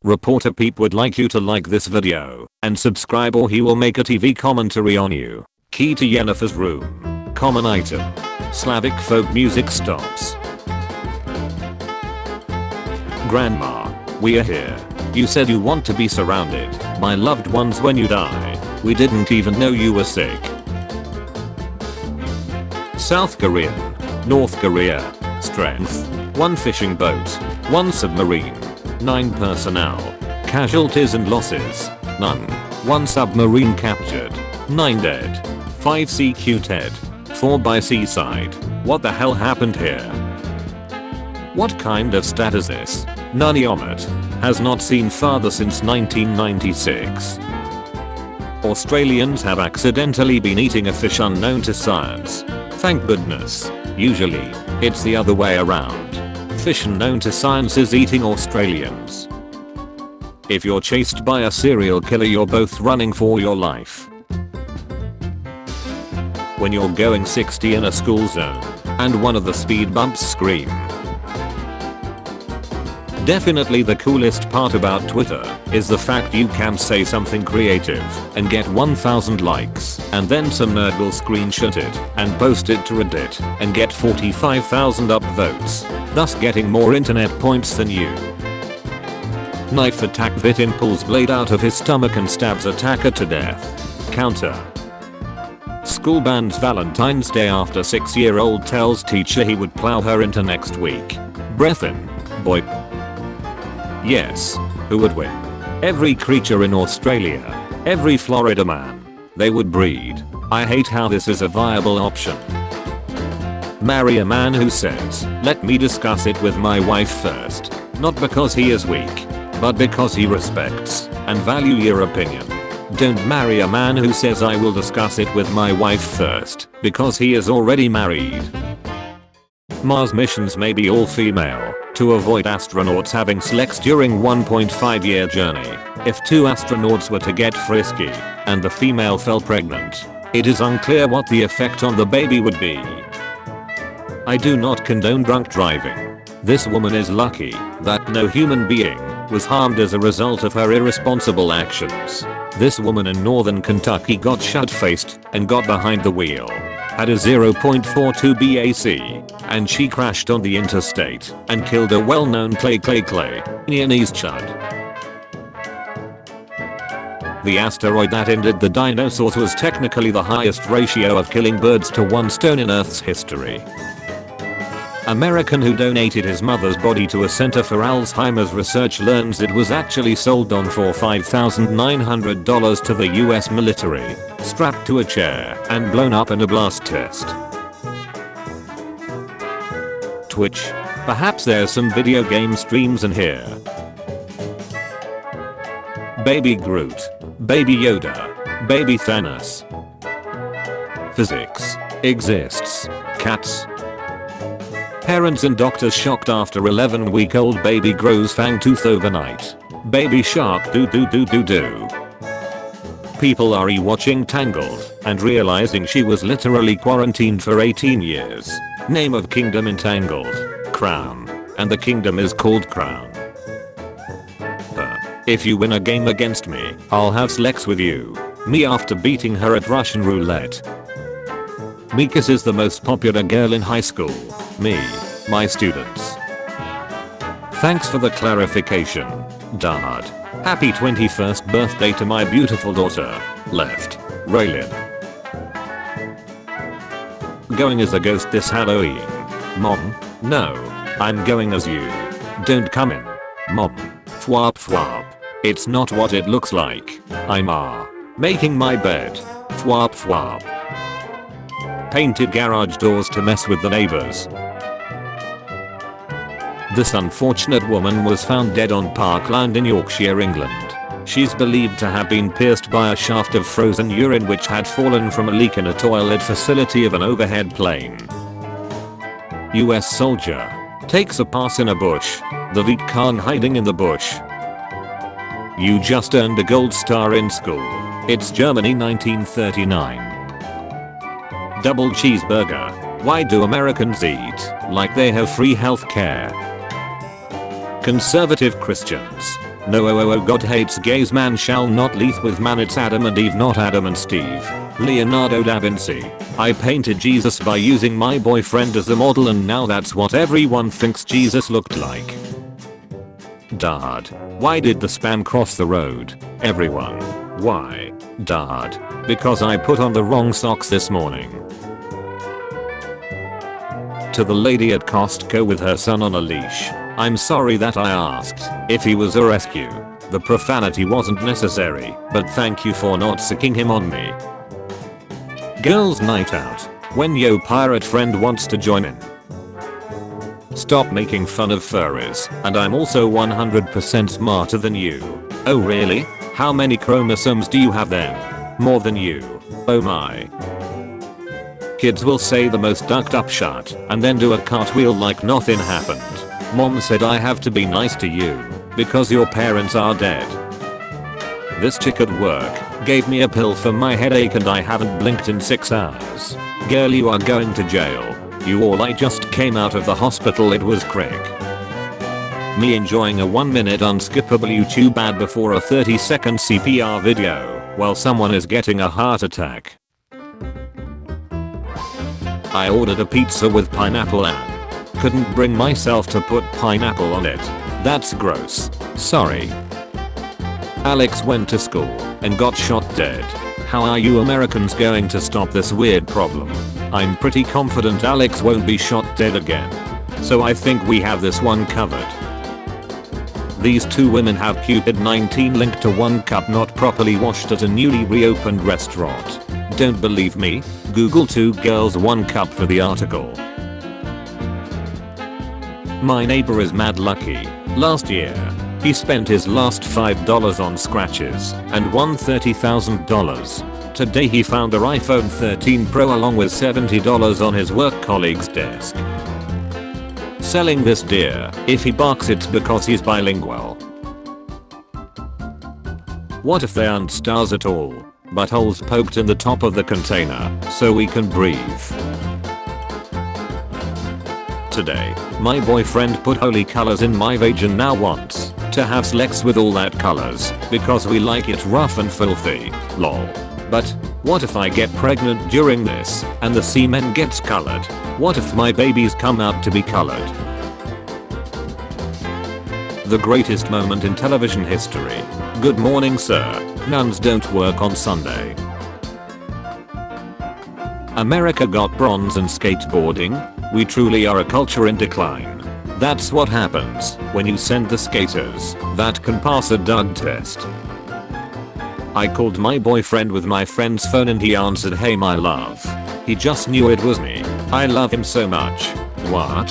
Reporter Peep would like you to like this video and subscribe or he will make a TV commentary on you. Key to Yennefer's room. Common item. Slavic folk music stops. Grandma, we are here. You said you want to be surrounded by loved ones when you die. We didn't even know you were sick. South Korean. North Korea. Strength. 1 fishing boat. 1 submarine. 9 personnel. Casualties and losses. None. 1 submarine captured. 9 dead. 5 CQ-ed. 4 by seaside. What the hell happened here? What kind of stat is this? Nuniomet. Has not seen father since 1996. Australians have accidentally been eating a fish unknown to science. Thank goodness. Usually, it's the other way around. Fish unknown to science is eating Australians. If you're chased by a serial killer, you're both running for your life. When you're going 60 in a school zone and one of the speed bumps scream. Definitely the coolest part about Twitter is the fact you can say something creative and get 1000 likes, and then some nerd will screenshot it and post it to Reddit and get 45,000 upvotes, thus getting more internet points than you. Knife attack victim pulls blade out of his stomach and stabs attacker to death. Counter. School bans Valentine's Day after 6-year-old tells teacher he would plow her into next week. Breath in. Boy. Yes. Who would win? Every creature in Australia. Every Florida man. They would breed. I hate how this is a viable option. Marry a man who says, let me discuss it with my wife first. Not because he is weak, but because he respects and value your opinion. Don't marry a man who says I will discuss it with my wife first, because he is already married. Mars missions may be all female to avoid astronauts having sex during 1.5-year journey. If 2 astronauts were to get frisky and the female fell pregnant, it is unclear what the effect on the baby would be. I do not condone drunk driving. This woman is lucky that no human being was harmed as a result of her irresponsible actions. This woman in northern Kentucky got shut-faced and got behind the wheel. Had a 0.42 BAC, and she crashed on the interstate and killed a well-known Chinese chud. The asteroid that ended the dinosaurs was technically the highest ratio of killing birds to 1 stone in Earth's history. American who donated his mother's body to a center for Alzheimer's research learns it was actually sold on for $5,900 to the US military, strapped to a chair and blown up in a blast test. Twitch. Perhaps there's some video game streams in here. Baby Groot. Baby Yoda. Baby Thanos. Physics exists. Cats. Parents and doctors shocked after 11-week-old baby grows fang tooth overnight. Baby shark do. People are rewatching Tangled and realizing she was literally quarantined for 18 years. Name of kingdom in Tangled. Crown. And the kingdom is called Crown. If you win a game against me, I'll have sex with you. Me after beating her at Russian roulette. Mikas is the most popular girl in high school. Me. My students. Thanks for the clarification, Dad. Happy 21st birthday to my beautiful daughter. Left. Raylin. Going as a ghost this Halloween. Mom? No. I'm going as you. Don't come in. Mom. Fwap fwap. It's not what it looks like. I'm making my bed. Fwap fwap. Painted garage doors to mess with the neighbors. This unfortunate woman was found dead on Parkland in Yorkshire, England. She's believed to have been pierced by a shaft of frozen urine which had fallen from a leak in a toilet facility of an overhead plane. US soldier takes a pass in a bush. The Viet Cong hiding in the bush. You just earned a gold star in school. It's Germany 1939. Double cheeseburger. Why do Americans eat like they have free health care? Conservative Christians. No, God hates gays, man shall not leath with man, it's Adam and Eve, not Adam and Steve. Leonardo da Vinci. I painted Jesus by using my boyfriend as a model, and now that's what everyone thinks Jesus looked like. Dad. Why did the spam cross the road? Everyone. Why? Dad. Because I put on the wrong socks this morning. To the lady at Costco with her son on a leash. I'm sorry that I asked if he was a rescue. The profanity wasn't necessary, but thank you for not sicking him on me. Girls' night out. When your pirate friend wants to join in. Stop making fun of furries, and I'm also 100% smarter than you. Oh really? How many chromosomes do you have then? More than you. Oh my. Kids will say the most ducked up shit and then do a cartwheel like nothing happened. Mom said I have to be nice to you because your parents are dead. This chick at work gave me a pill for my headache and I haven't blinked in 6 hours. Girl, you are going to jail. You all, I just came out of the hospital, it was Craig. Me enjoying a 1-minute unskippable YouTube ad before a 30-second CPR video while someone is getting a heart attack. I ordered a pizza with pineapple and couldn't bring myself to put pineapple on it. That's gross. Sorry. Alex went to school and got shot dead. How are you Americans going to stop this weird problem? I'm pretty confident Alex won't be shot dead again. So I think we have this one covered. These two women have Cupid-19 linked to one cup not properly washed at a newly reopened restaurant. Don't believe me? Google 2 girls 1 cup for the article. My neighbor is mad lucky. Last year, he spent his last $5 on scratches and won $30,000. Today he found their iPhone 13 Pro along with $70 on his work colleague's desk. Selling this deer, if he barks it's because he's bilingual. What if they aren't stars at all, but holes poked in the top of the container so we can breathe? Today, my boyfriend put holy colors in my vag and now wants to have sex with all that colors because we like it rough and filthy. Lol. But what if I get pregnant during this and the semen gets colored? What if my babies come out to be colored? The greatest moment in television history. Good morning, sir. Nuns don't work on Sunday. America got bronze in skateboarding. We truly are a culture in decline. That's what happens when you send the skaters that can pass a drug test. I called my boyfriend with my friend's phone and he answered, "Hey my love." He just knew it was me. I love him so much. What?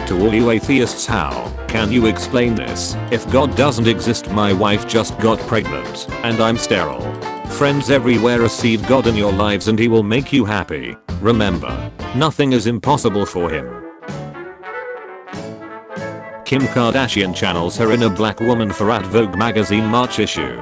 To all you atheists, how can you explain this? If God doesn't exist, my wife just got pregnant and I'm sterile. Friends everywhere, receive God in your lives and he will make you happy. Remember, nothing is impossible for him. Kim Kardashian channels her inner black woman for at Vogue magazine March issue.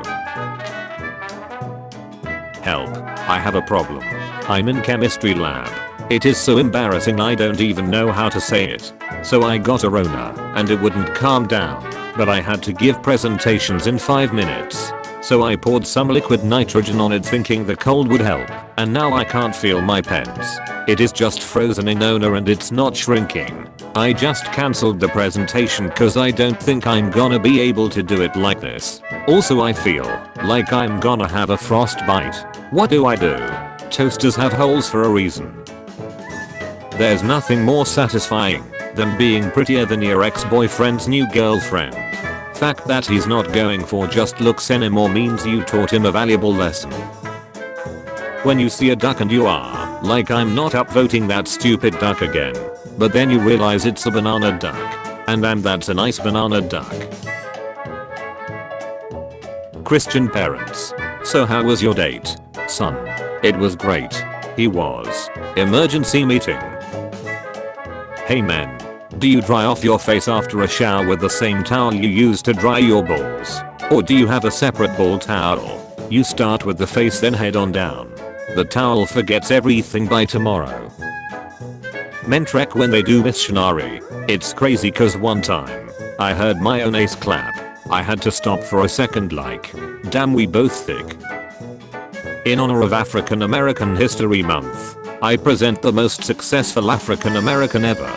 Help, I have a problem. I'm in chemistry lab. It is so embarrassing I don't even know how to say it. So I got a Rona and it wouldn't calm down, but I had to give presentations in 5 minutes. So I poured some liquid nitrogen on it thinking the cold would help, and now I can't feel my pens. It is just frozen in Ona and it's not shrinking. I just cancelled the presentation cause I don't think I'm gonna be able to do it like this. Also I feel like I'm gonna have a frostbite. What do I do? Toasters have holes for a reason. There's nothing more satisfying than being prettier than your ex-boyfriend's new girlfriend. Fact that he's not going for just looks anymore means you taught him a valuable lesson. When you see a duck and you are like, I'm not upvoting that stupid duck again, but then you realize it's a banana duck, and that's a nice banana duck. Christian parents. So how was your date, son? It was great. He was. Emergency meeting. Hey man. Do you dry off your face after a shower with the same towel you use to dry your balls? Or do you have a separate ball towel? You start with the face then head on down. The towel forgets everything by tomorrow. Men trek when they do missionary. It's crazy cause one time I heard my own ace clap I had to stop for a second like, damn we both thick. In honor of African American History Month, I present the most successful African American ever.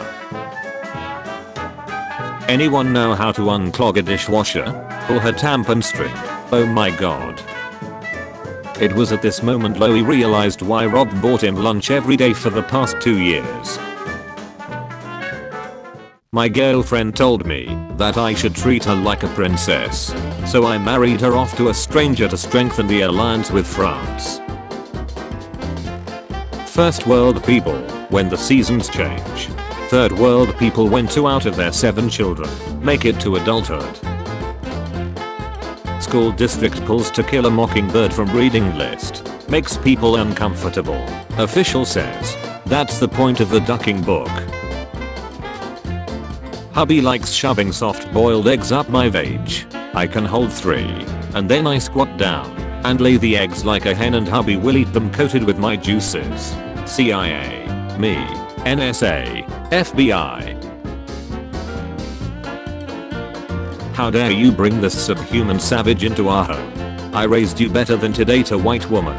Anyone know how to unclog a dishwasher? Pull her tampon string. Oh my god. It was at this moment Loie realized why Rob bought him lunch every day for the past 2 years. My girlfriend told me that I should treat her like a princess, so I married her off to a stranger to strengthen the alliance with France. First world people, when the seasons change. Third world people, when 2 out of their 7 children make it to adulthood. School district pulls To Kill a Mockingbird from reading list. Makes people uncomfortable. Official says that's the point of the ducking book. Hubby likes shoving soft-boiled eggs up my vag. I can hold 3. And then I squat down and lay the eggs like a hen, and hubby will eat them coated with my juices. CIA. Me. NSA. FBI. How dare you bring this subhuman savage into our home? I raised you better than to date a white woman.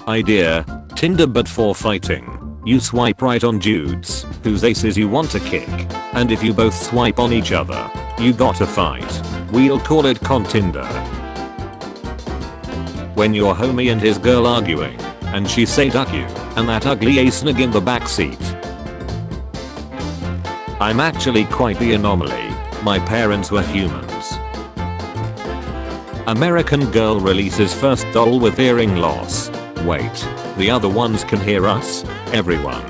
Idea. Tinder but for fighting. You swipe right on dudes whose aces you want to kick, and if you both swipe on each other, you gotta fight. We'll call it Continder. When your homie and his girl arguing, and she say duck you, and that ugly ace snig in the backseat. I'm actually quite the anomaly. My parents were humans. American girl releases first doll with hearing loss. Wait, the other ones can hear us? Everyone.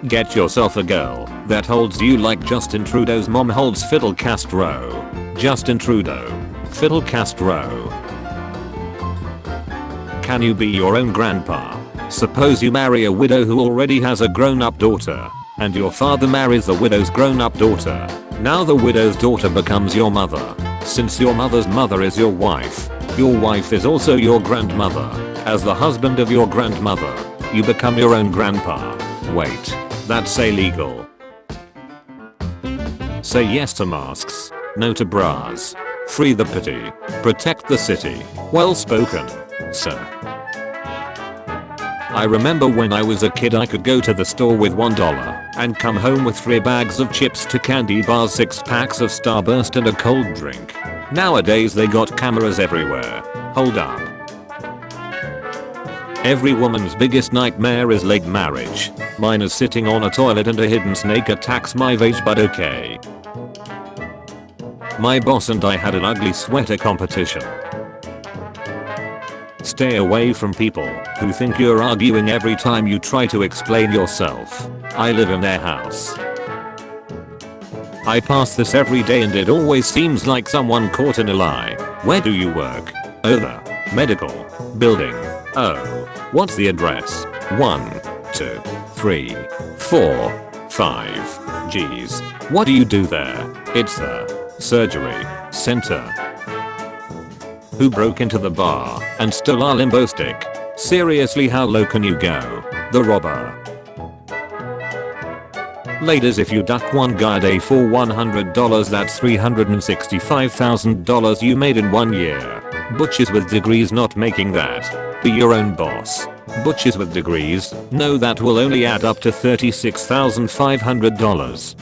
Get yourself a girl that holds you like Justin Trudeau's mom holds Fidel Castro. Justin Trudeau. Fidel Castro. Can you be your own grandpa? Suppose you marry a widow who already has a grown-up daughter, and your father marries the widow's grown-up daughter. Now the widow's daughter becomes your mother. Since your mother's mother is your wife is also your grandmother. As the husband of your grandmother, you become your own grandpa. Wait, that's illegal. Say yes to masks, no to bras. Free the pity, protect the city. Well spoken, sir. I remember when I was a kid I could go to the store with $1 and come home with 3 bags of chips, 2 candy bars, 6 packs of Starburst and a cold drink. Nowadays they got cameras everywhere. Hold up. Every woman's biggest nightmare is late marriage. Mine is sitting on a toilet and a hidden snake attacks my vag, but okay. My boss and I had an ugly sweater competition. Stay away from people who think you're arguing every time you try to explain yourself. I live in their house. I pass this every day and it always seems like someone caught in a lie. Where do you work? Oh, the medical building. Oh, what's the address? 1, 2, 3, 4, 5. Geez, what do you do there? It's the surgery center. Who broke into the bar and stole our limbo stick? Seriously, how low can you go? The robber. Ladies, if you duck one guy a day for $100, that's $365,000 you made in 1 year. Butches with degrees not making that. Be your own boss. Butches with degrees, no, that will only add up to $36,500.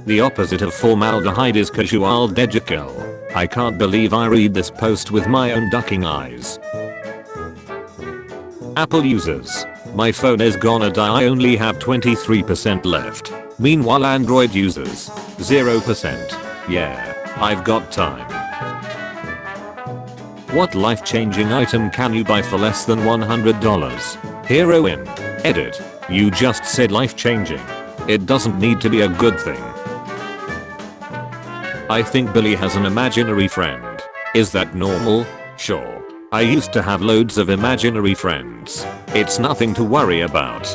The opposite of formaldehyde is casual degical. I can't believe I read this post with my own ducking eyes. Apple users. My phone is gonna die, I only have 23% left. Meanwhile Android users. 0%. Yeah, I've got time. What life-changing item can you buy for less than $100? Heroin. Edit. You just said life-changing. It doesn't need to be a good thing. I think Billy has an imaginary friend. Is that normal? Sure. I used to have loads of imaginary friends. It's nothing to worry about.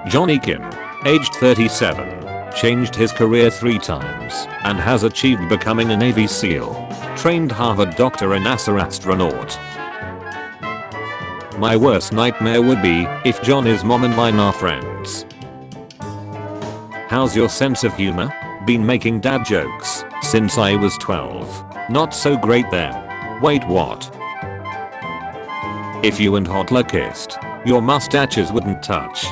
Johnny Kim, aged 37, changed his career 3 times and has achieved becoming a Navy SEAL, trained Harvard doctor and NASA astronaut. My worst nightmare would be if Johnny's mom and mine are friends. How's your sense of humor? Been making dad jokes since I was 12. Not so great then. Wait, what? If you and Hitler kissed, your mustaches wouldn't touch.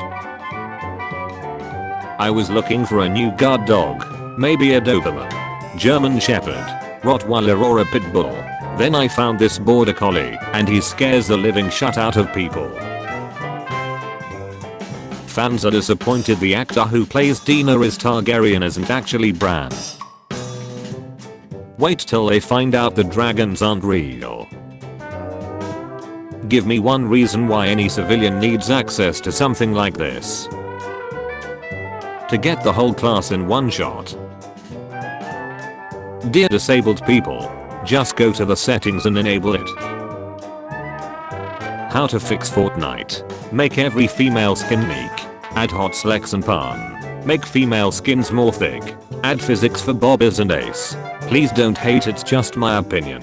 I was looking for a new guard dog. Maybe a Doberman, German Shepherd, Rottweiler or a Pit Bull. Then I found this border collie and he scares the living shut out of people. Fans are disappointed the actor who plays Daenerys Targaryen isn't actually Bran. Wait till they find out the dragons aren't real. Give me one reason why any civilian needs access to something like this. To get the whole class in one shot. Dear disabled people, just go to the settings and enable it. How to fix Fortnite. Make every female skin meek. Add hot slacks and pan. Make female skins more thick. Add physics for bobbers and ace. Please don't hate, it's just my opinion.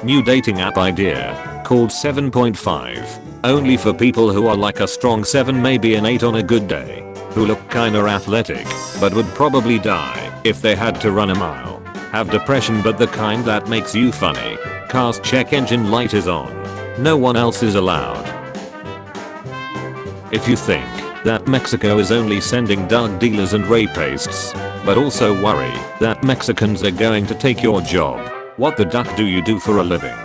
New dating app idea, called 7.5. Only for people who are like a strong 7, maybe an 8 on a good day. Who look kinda athletic, but would probably die if they had to run a mile. Have depression but the kind that makes you funny. Car's check engine light is on. No one else is allowed. If you think that Mexico is only sending drug dealers and rapists, but also worry that Mexicans are going to take your job, what the duck do you do for a living?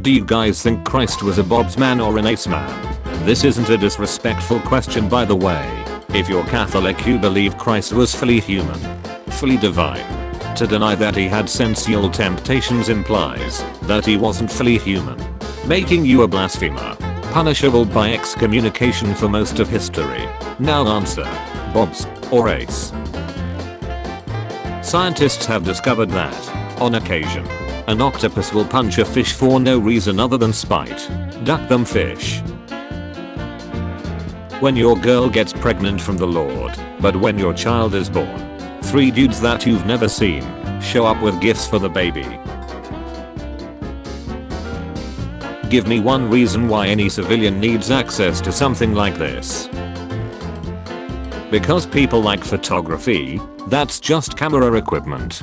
Do you guys think Christ was a Bob's man or an ace man? This isn't a disrespectful question, by the way. If you're Catholic, you believe Christ was fully human, fully divine. To deny that he had sensual temptations implies that he wasn't fully human, making you a blasphemer, punishable by excommunication for most of history. Now answer, Bob's or ace? Scientists have discovered that, on occasion, an octopus will punch a fish for no reason other than spite. Duck them fish. When your girl gets pregnant from the Lord, but when your child is born, 3 dudes that you've never seen show up with gifts for the baby. Give me one reason why any civilian needs access to something like this. Because people like photography, that's just camera equipment.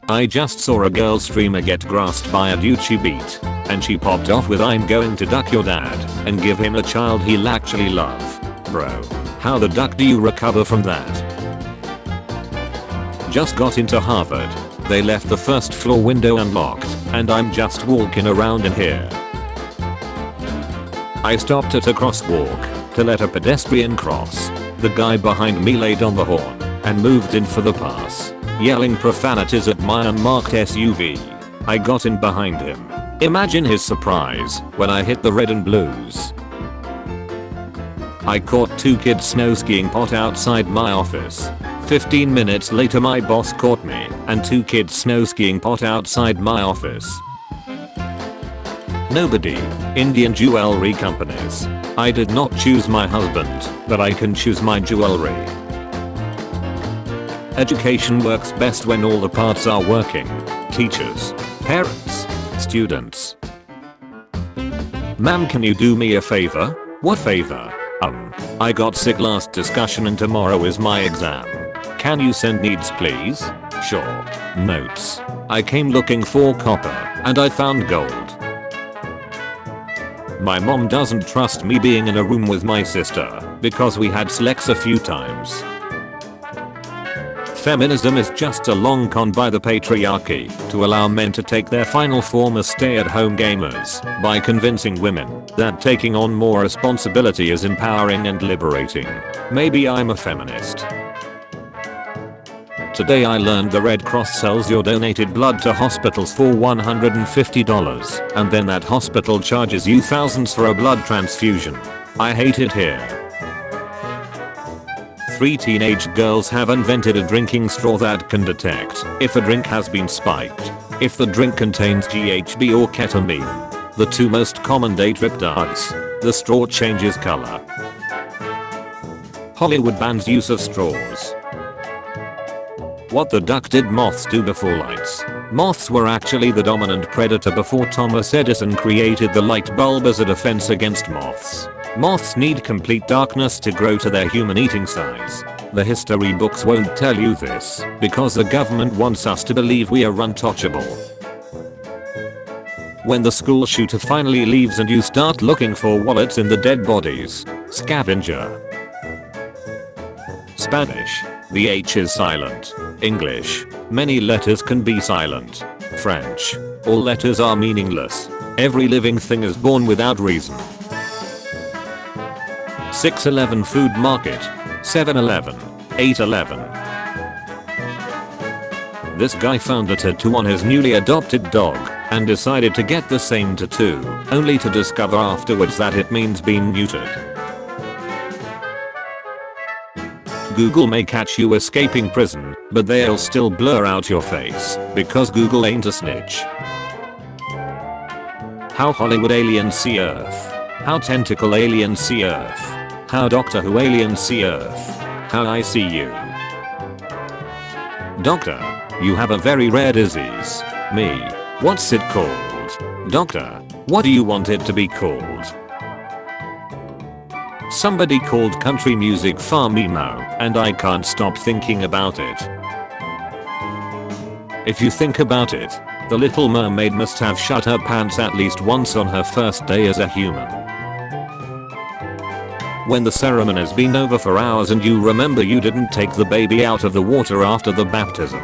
I just saw a girl streamer get grasped by a dude she beat, and she popped off with "I'm going to duck your dad and give him a child he'll actually love." Bro, how the duck do you recover from that? Just got into Harvard. They left the first floor window unlocked, and I'm just walking around in here. I stopped at a crosswalk to let a pedestrian cross. The guy behind me laid on the horn and moved in for the pass, yelling profanities at my unmarked SUV. I got in behind him. Imagine his surprise when I hit the red and blues. I caught 2 kids snow skiing pot outside my office. 15 minutes later my boss caught me and 2 kids snow skiing pot outside my office. Nobody. Indian jewelry companies. I did not choose my husband, but I can choose my jewelry. Education works best when all the parts are working. Teachers, parents, students. Ma'am, can you do me a favor? What favor? I got sick last discussion and tomorrow is my exam. Can you send needs please? Sure. Notes. I came looking for copper and I found gold. My mom doesn't trust me being in a room with my sister because we had sex a few times. Feminism is just a long con by the patriarchy to allow men to take their final form as stay-at-home gamers by convincing women that taking on more responsibility is empowering and liberating. Maybe I'm a feminist. Today I learned the Red Cross sells your donated blood to hospitals for $150 and then that hospital charges you thousands for a blood transfusion. I hate it here. 3 teenage girls have invented a drinking straw that can detect if a drink has been spiked, if the drink contains GHB or ketamine. The 2 most common day trip drugs. The straw changes color. Hollywood bans use of straws. What the duck did moths do before lights? Moths were actually the dominant predator before Thomas Edison created the light bulb as a defense against moths. Moths need complete darkness to grow to their human eating size. The history books won't tell you this because the government wants us to believe we are untouchable. When the school shooter finally leaves and you start looking for wallets in the dead bodies. Scavenger. Spanish. The H is silent. English. Many letters can be silent. French. All letters are meaningless. Every living thing is born without reason. 6-11 Food Market. 7-Eleven. 8-11. This guy found a tattoo on his newly adopted dog and decided to get the same tattoo, only to discover afterwards that it means being neutered. Google may catch you escaping prison, but they'll still blur out your face because Google ain't a snitch. How Hollywood aliens see Earth. How tentacle aliens see Earth. How Doctor Who aliens see Earth. How I see you. Doctor, you have a very rare disease. Me. What's it called? Doctor, what do you want it to be called? Somebody called country music Farmemo, and I can't stop thinking about it. If you think about it, the Little Mermaid must have shut her pants at least once on her first day as a human. When the ceremony's been over for hours and you remember you didn't take the baby out of the water after the baptism.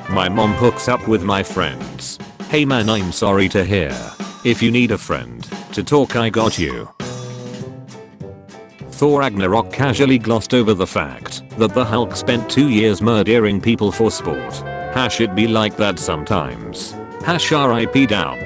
My mom hooks up with my friends. Hey man, I'm sorry to hear. If you need a friend to talk, I got you. Thor Ragnarok casually glossed over the fact that the Hulk spent 2 years murdering people for sport. Hash it be like that sometimes. Hash RIP Dauk.